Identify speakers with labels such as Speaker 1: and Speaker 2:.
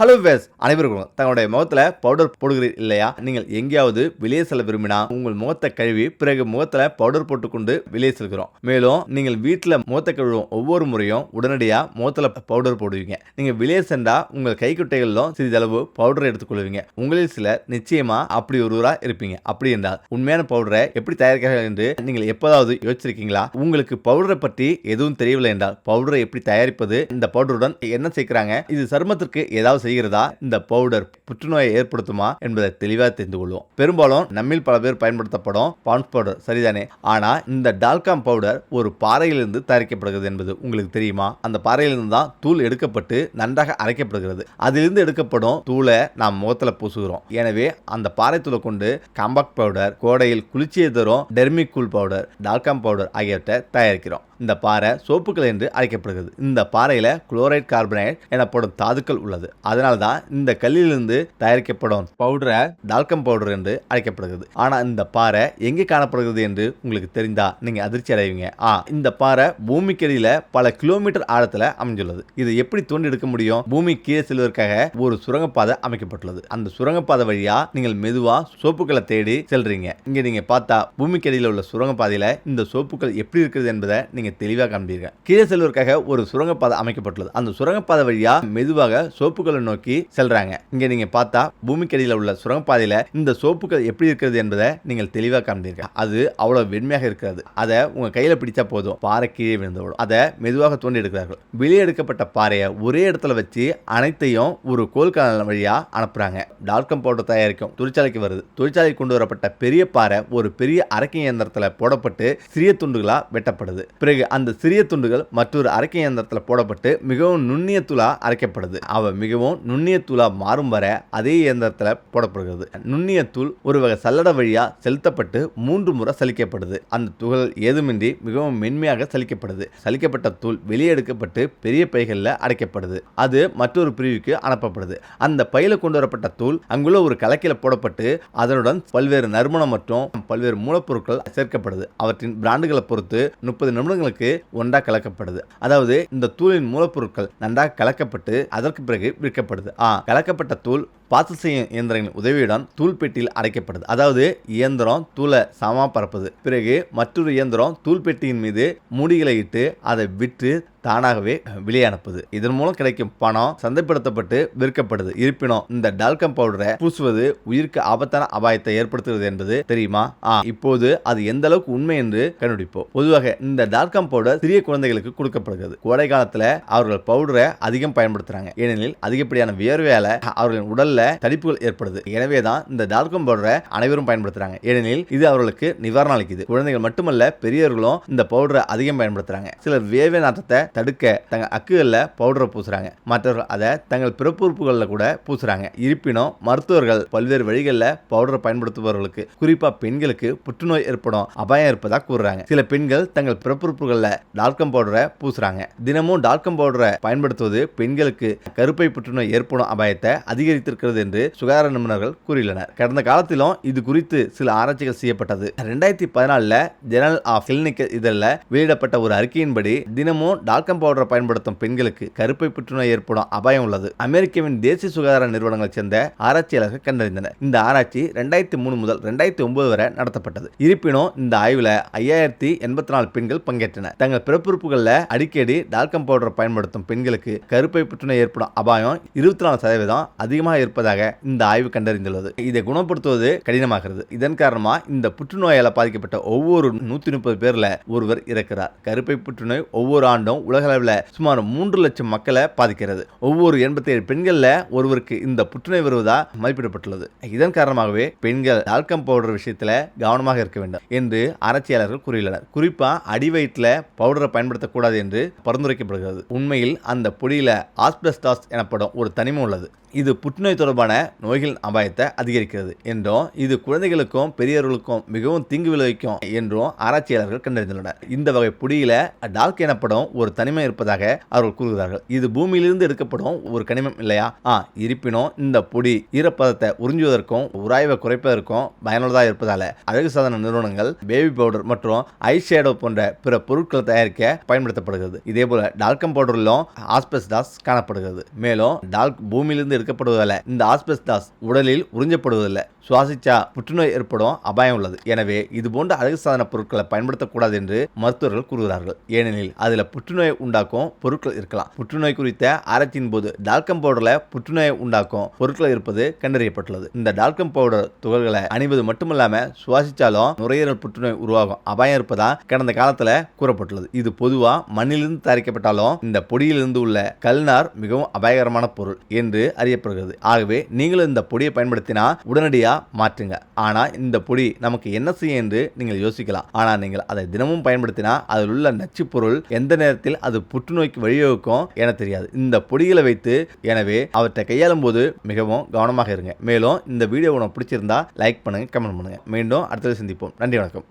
Speaker 1: Hello ways அனைவருக்கும் தங்களுடைய முகத்தில் பவுடர் போடுகிறீர்கள் இல்லையா? நீங்கள் எங்கேயாவது வெளியே செல்ல விரும்பினா உங்கள் முகத்தை கழுவி பிறகு முகத்தில் பவுடர் போட்டுக்கொண்டு வெளியே செல்கிறோம். மேலும் நீங்கள் வீட்டில் முகத்தை கழுவும் ஒவ்வொரு முறையும் உடனடியாக முகத்தில் பவுடர் போடுவீங்க. நீங்கள் வெளியே சென்றால் உங்கள் கைக்குட்டைகளிலும் சிறிதளவு பவுடர் எடுத்துக்கொள்வீங்க. உங்களில் சிலர் நிச்சயமா அப்படி ஒருவராக இருப்பீங்க. அப்படி என்றால் உண்மையான பவுடரை எப்படி தயாரிக்கிறார்கள் என்று நீங்கள் எப்போதாவது யோசிச்சிருக்கீங்களா? உங்களுக்கு பவுடரை பற்றி எதுவும் தெரியவில்லை என்றால் பவுடரை எப்படி தயாரிப்பது, இந்த பவுடருடன் என்ன சேர்க்கிறாங்க, இது சருமத்திற்கு ஏதாவது செய்கிறதா, இந்த பவுடர் புற்றுநோயை ஏற்படுத்துமா என்பதை தெளிவாக தெரிந்து கொள்வோம். பெரும்பாலும் நம்மில் பல பேர் பயன்படுத்தப்படும் பான்ஸ் பவுடர் சரிதானே? ஆனா இந்த டால்கம் பவுடர் ஒரு பாறையிலிருந்து தயாரிக்கப்படுகிறது என்பது உங்களுக்கு தெரியுமா? அந்த பாறையிலிருந்து தான் தூள் எடுக்கப்பட்டு நன்றாக அரைக்கப்படுகிறது. அதிலிருந்து எடுக்கப்படும் தூளை நாம் முகத்தில் பூசுகிறோம். எனவே அந்த பாறை தூளை கொண்டு காம்பாக்ட் பவுடர், கோடையில் குளிர்ச்சியை தரும் டெர்மிகூல் பவுடர், டால்கம் பவுடர் ஆகியவற்றை தயாரிக்கிறோம். இந்த பாறை சோப்புகள் என்று அழைக்கப்படுகிறது. இந்த பாறையில குளோரைட் கார்பனேட் எனப்படும் தாதுக்கள் உள்ளது. அதனால தான் இந்த கல்லிலிருந்து தயாரிக்கப்படும் பவுடரை டால்கம் பவுடர் என்று அழைக்கப்படுகிறது. ஆனா இந்த பாறை எங்கே காணப்படுகிறது என்று உங்களுக்கு தெரிந்தா நீங்க அதிர்ச்சி அடைவீங்க. இந்த பாறை பூமிக்கடியில பல கிலோமீட்டர் ஆழத்துல அமைந்துள்ளது. இதை எப்படி தோண்டி எடுக்க முடியும்? பூமி கீழே செல்வதற்காக ஒரு சுரங்கப்பாதை அமைக்கப்பட்டுள்ளது. அந்த சுரங்கப்பாதை வழியா நீங்கள் மெதுவா சோப்புகளை தேடி செல்றீங்க. இங்க நீங்க பார்த்தா பூமிக்கடியில உள்ள சுரங்கப்பாதையில இந்த சோப்புகள் எப்படி இருக்கிறது என்பதை நீங்க தெளிவாக காண்பீர்கள். கீழே செல்வதற்காக ஒரு சுரங்கப்பாதை அமைக்கப்பட்டுள்ளது. அந்த சுரங்கப்பாதை வழியா மெதுவாக சோப்புகளை நோக்கி செல்றாங்க. இங்க நீங்க பார்த்தா பூமிக்கடியில் உள்ள சுரங்கப்பாதையில இந்த சோப்புகள் எப்படி இருக்கிறது என்பதை நீங்கள் தெளிவாக காண்பீர்கள். அது அவ்வளவு வெண்மையாக இருக்கிறது. அதை உங்க கையில பிடிச்சா போதும், பாறை கீழே விழுந்துவிடும். அதை மெதுவாக தோண்டி எடுக்கிறார்கள். வெளியே எடுக்கப்பட்ட பாறையை ஒரே இடத்துல வச்சு அனைத்தையும் ஒரு கோல்கான வழியா அனுப்புறாங்க. டால்கம் பவுடர் தயாரிக்கும் தொழிற்சாலைக்கு வருது. தொழிற்சாலைக்கு கொண்டு வரப்பட்ட பெரிய பாறை ஒரு பெரிய அரைக்கை இயந்திரத்துல போடப்பட்டு சிறிய துண்டுகளா வெட்டப்படுது. பிறகு அந்த சிறிய துண்டுகள் மற்றொரு அரைக்கை இயந்திரத்தில் போடப்பட்டு மிகவும் நுண்ணிய தூளா அரைக்கப்படுது. அவ மிகவும் நுண்ணிய தூளா மாறும் வரை அதே இயந்திரத்தில் போடப்படுகிறது. நுண்ணிய தூள் ஒரு வகை சல்லடை வழியா செலுத்தப்பட்டு 3 முறை சலிக்கப்படுது. அந்த துகள் ஏதுமின்றி மிகவும் மென்மையாக சலிக்கப்படுது. சலிக்கப்பட்ட தூள் வெளியே எடுக்கப்பட்டு பெரிய பைகளில் அடைக்கப்படுது. அது மற்றொரு பிரிவுக்கு அனுப்பப்படுது. அந்த பையில கொண்டு வரப்பட்ட தூள் அங்குள்ள ஒரு கலக்கில போடப்பட்டு அதனுடன் பல்வேறு நறுமணம் மற்றும் பல்வேறு மூலப்பொருட்கள் சேர்க்கப்படுது. அவற்றின் பிராண்டுகளை பொறுத்து 30 நிமிடங்களுக்கு ஒன்றா கலக்கப்படுது. அதாவது இந்த தூளின் மூலப்பொருட்கள் நன்றாக கலக்கப்பட்டு அதற்கு பிறகு விற்கப்படுது. கலக்கப்பட்ட தூள் பாச செய்யும் இயந்திரங்களின் உதவியுடன் தூள் பெட்டியில் அடைக்கப்படுது. அதாவது இயந்திரம் தூளை சமமா பரப்புது. பிறகு மற்றொரு இயந்திரம் தூள் பெட்டியின் மீது மூடிகளை இட்டு அதை விற்று தானாகவே வெளியே அனுப்புது. இதன் மூலம் கிடைக்கும் பணம் சந்தைப்படுத்தப்பட்டு விற்கப்படுது. இருப்பினும் இந்த டால்கம் பவுடரை பூசுவது உயிருக்கு ஆபத்தான அபாயத்தை ஏற்படுத்துகிறது என்பது தெரியுமா? இப்போது அது எந்த அளவுக்கு உண்மை என்று கண்டுபிடிப்போம். பொதுவாக இந்த டால்கம் பவுடர் சிறிய குழந்தைகளுக்கு கொடுக்கப்படுகிறது. கோடை காலத்துல அவர்கள் பவுடரை அதிகம் பயன்படுத்துறாங்க. ஏனெனில் அதிகப்படியான வியர்வையால அவர்களின் உடல்ல தடிப்புகள் ஏற்படுது. எனவேதான் இந்த டால்கம் பவுடரை அனைவரும் பயன்படுத்துறாங்க. ஏனெனில் இது அவர்களுக்கு நிவாரணம் அளிக்குது. குழந்தைகள் மட்டுமல்ல, பெரியவர்களும் இந்த பவுடரை அதிகம் பயன்படுத்துறாங்க. சிலர் வியர்வை நாற்றத்தை தடுக்க தங்கள் அக்குகள்ல பவுடரை பூசுறாங்க. மற்றவர்கள் அதை தங்கள் பிறப்புறுப்புகளில் கூட பூசுறாங்க. இருப்பினும் மருத்துவர்கள் பல்வேறு வழிகளில் பவுடரை பயன்படுத்துபவர்களுக்கு, குறிப்பா பெண்களுக்கு புற்றுநோய் ஏற்படும் அபாயம் இருப்பதாக கூறுறாங்க. சில பெண்கள் தங்கள் பிறப்புறுப்புகளில் டால்கம் பவுடரை பூசுறாங்க. தினமும் டால்கம் பவுடரை பயன்படுத்துவது பெண்களுக்கு கருப்பை புற்றுநோய் ஏற்படும் அபாயத்தை அதிகரித்திருக்கிறது என்று சுகாதார நிபுணர்கள் கூறியுள்ளனர். கடந்த காலத்திலும் இது குறித்து சில ஆராய்ச்சிகள் செய்யப்பட்டது. 2014 ஜெர்னல் ஆஃப் கிளினிக்கல் இதழில் வெளியிடப்பட்ட ஒரு அறிக்கையின்படி தினமும் டால்கம் பவுடரை பயன்படுத்தும் பெண்களுக்கு கருப்பை புற்றுநோய் ஏற்படும் அபாயம் உள்ளது. அமெரிக்காவின் தேசிய சுகாதார நிறுவனங்களைச் சேர்ந்த ஆராய்ச்சியாளர்கள் கண்டறிந்தனர். இந்த ஆராய்ச்சி 2003 முதல் 2009 வரை நடத்தப்பட்டது. இருப்பினும் இந்த ஆய்வுல 5084 பெண்கள் பங்கேற்றனர். தங்கள் பிறப்புறுப்புகளில் அடிக்கடி டால்கம் பவுடரை பயன்படுத்தும் பெண்களுக்கு கருப்பை புற்றுநோய் ஏற்படும் அபாயம் 24% அதிகமாக இருப்பதாக இந்த ஆய்வு கண்டறிந்துள்ளது. இதை குணப்படுத்துவது கடினமாகிறது. இதன் காரணமா இந்த புற்றுநோயால பாதிக்கப்பட்ட ஒவ்வொரு 130 பேர்ல ஒருவர் இறக்கிறார். கருப்பை புற்றுநோய் ஒவ்வொரு ஆண்டும் உலக அளவில் சுமார் 3 லட்சம் மக்களை பாதிக்கிறது. ஒவ்வொரு 87 பெண்கள்ல ஒருவருக்கு இந்த புற்றுநோய் வருவதா மதிப்பிடப்பட்டுள்ளது. இதன் காரணமாகவே பெண்கள் டால்கம் பவுடர் விஷயத்தில் கவனமாக இருக்க வேண்டும் என்று ஆராய்ச்சியாளர்கள் கூறியுள்ளனர். குறிப்பா அடிவயிற்றில் பவுடரை பயன்படுத்தக்கூடாது என்று பரிந்துரைக்கப்படுகிறது. உண்மையில் அந்த பொடியில ஆஸ்பெஸ்டாஸ் எனப்படும் ஒரு தனிமம் உள்ளது. இது புற்றுநோய் தொடர்பான நோய்களின் அபாயத்தை அதிகரிக்கிறது என்றும் இது குழந்தைகளுக்கும் பெரியவர்களுக்கும் மிகவும் தீங்கு விளைவிக்கும் என்றும் ஆராய்ச்சியாளர்கள் கண்டறிந்துள்ளனர். இந்த வகை பொடியில டால்க் எனப்படும் ஒரு தனிமம் இருப்பதாக அவர்கள் கூறுகிறார்கள். இது பூமியிலிருந்து எடுக்கப்படும் ஒரு கனிமம் இல்லையா? இருப்பினும் இந்த பொடி ஈரப்பதத்தை உறிஞ்சுவதற்கும் உராய்வை குறைப்பதற்கும் பயனுள்ளதாக இருப்பதால அழகு சாதன நிறுவனங்கள் பேபி பவுடர் மற்றும் ஐ ஷேடோ போன்ற பிற பொருட்களை தயாரிக்க பயன்படுத்தப்படுகிறது. இதே போல டால்கம் பவுடரிலும் ஆஸ்பெஸ்டாஸ் காணப்படுகிறது. மேலும் டால்க் பூமியிலிருந்து எடுக்கப்படுவதால இந்த ஆஸ்பெஸ்டாஸ் உடலில் உறிஞ்சப்படுவதில்லை. சுவாசிச்சா புற்றுநோய் ஏற்படும் அபாயம் உள்ளது. எனவே இது போன்ற அழகு சாதன பொருட்களை பயன்படுத்தக்கூடாது என்று மருத்துவர்கள் கூறுகிறார்கள். ஏனெனில் அதில் புற்றுநோய் உண்டாக்கும் பொருட்கள் இருக்கலாம். புற்றுநோய் குறித்த ஆராய்ச்சியின் போது டால்கம் பவுடர்ல புற்றுநோயை உண்டாக்கும் பொருட்கள் இருப்பது கண்டறியப்பட்டுள்ளது. இந்த டால்கம் பவுடர் துகள்களை அணிவது மட்டுமல்லாம சுவாசிச்சாலும் நுரையீரல் புற்றுநோய் உருவாகும் அபாயம் இருப்பதா கடந்த காலத்துல கூறப்பட்டுள்ளது. இது பொதுவா மண்ணிலிருந்து தயாரிக்கப்பட்டாலும் இந்த பொடியிலிருந்து உள்ள கல்நார் மிகவும் அபாயகரமான பொருள் என்று அறியப்படுகிறது. ஆகவே நீங்களும் இந்த பொடியை பயன்படுத்தினா உடனடியாக மாற்றுங்க. ஆனா இந்த பொடி நமக்கு என்ன செய்யும் என்று நீங்கள் யோசிக்கலாம். ஆனா நீங்கள் அதை தினமும் பயன்படுத்தினா அதில் உள்ள நச்சு பொருள் எந்த நேரத்தில் அது புற்றுநோய்க்கு வழிவகுக்கும் என தெரியாது. இந்த பொடிகளை வைத்து எனவே அவற்றை கையாளும் போது மிகவும் கவனமாக இருங்க. மேலும் இந்த வீடியோ உங்களுக்கு பிடிச்சிருந்தா லைக் பண்ணுங்க, கமெண்ட் பண்ணுங்க. மீண்டும் அடுத்த சந்திப்போம். நன்றி, வணக்கம்.